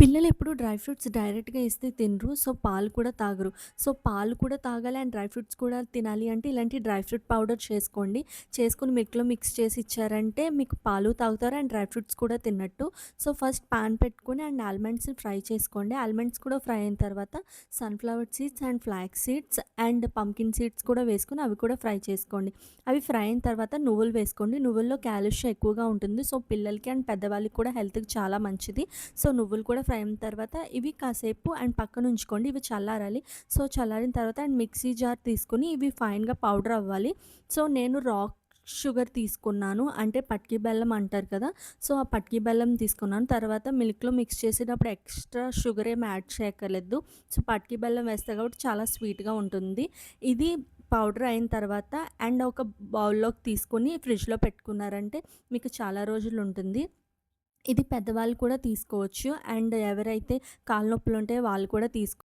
పిల్లలెప్పుడు dry fruits డైరెక్ట్‌గా ఇస్తే తినరు. సో, పాలు కూడా తాగరు. సో, పాలు కూడా తాగాలి అండ్ డ్రై ఫ్రూట్స్ కూడా తినాలి అంటే ఇలాంటి డ్రై ఫ్రూట్ పౌడర్ చేసుకోండి. చేసుకొని మిల్క్‌లో మిక్స్ చేసి ఇచ్చారంటే మీకు పాలు తాగుతారు అండ్ డ్రై ఫ్రూట్స్ కూడా తిన్నట్టు. సో, ఫస్ట్ పాన్ పెట్టుకొని అండ్ ఆల్మండ్స్‌ని ఫ్రై చేసుకోండి. ఆల్మండ్స్ కూడా ఫ్రై అయిన తర్వాత sunflower seeds and flax seeds and pumpkin seeds కూడా వేసుకొని అవి కూడా ఫ్రై చేసుకోండి. అవి ఫ్రై అయిన తర్వాత నువ్వులు వేసుకోండి. నువ్వుల్లో కాల్షియం ఎక్కువగా ఉంటుంది. సో, పిల్లలకి అండ్ పెద్దవాళ్ళకి కూడా హెల్త్‌కి చాలా మంచిది. సో, నువ్వులు కూడా ఫ్రై అయిన తర్వాత ఇవి కాసేపు అండ్ పక్కన ఉంచుకోండి. ఇవి చల్లారాలి. సో, చల్లారిన తర్వాత అండ్ మిక్సీ జార్ తీసుకొని ఇవి ఫైన్‌గా పౌడర్ అవ్వాలి. సో, నేను రాక్ షుగర్ తీసుకున్నాను. అంటే పటికి బెల్లం అంటారు కదా! సో, ఆ పటికి బెల్లం తీసుకున్నాను. తర్వాత మిల్క్‌లో మిక్స్ చేసేటప్పుడు ఎక్స్‌ట్రా షుగర్ ఏమి యాడ్ చేయక్కర్లేదు. సో, పటికి బెల్లం వేస్తా కాబట్టి చాలా స్వీట్‌గా ఉంటుంది. ఇది పౌడర్ అయిన తర్వాత అండ్ ఒక బౌల్‌లోకి తీసుకొని ఫ్రిడ్జ్‌లో పెట్టుకున్నారంటే మీకు చాలా రోజులు ఉంటుంది. ఇది పెద్దవాళ్ళు కూడా తీసుకోవచ్చు. అండ్ ఎవరైతే కాళ్ళ నొప్పులుంటాయో వాళ్ళు కూడా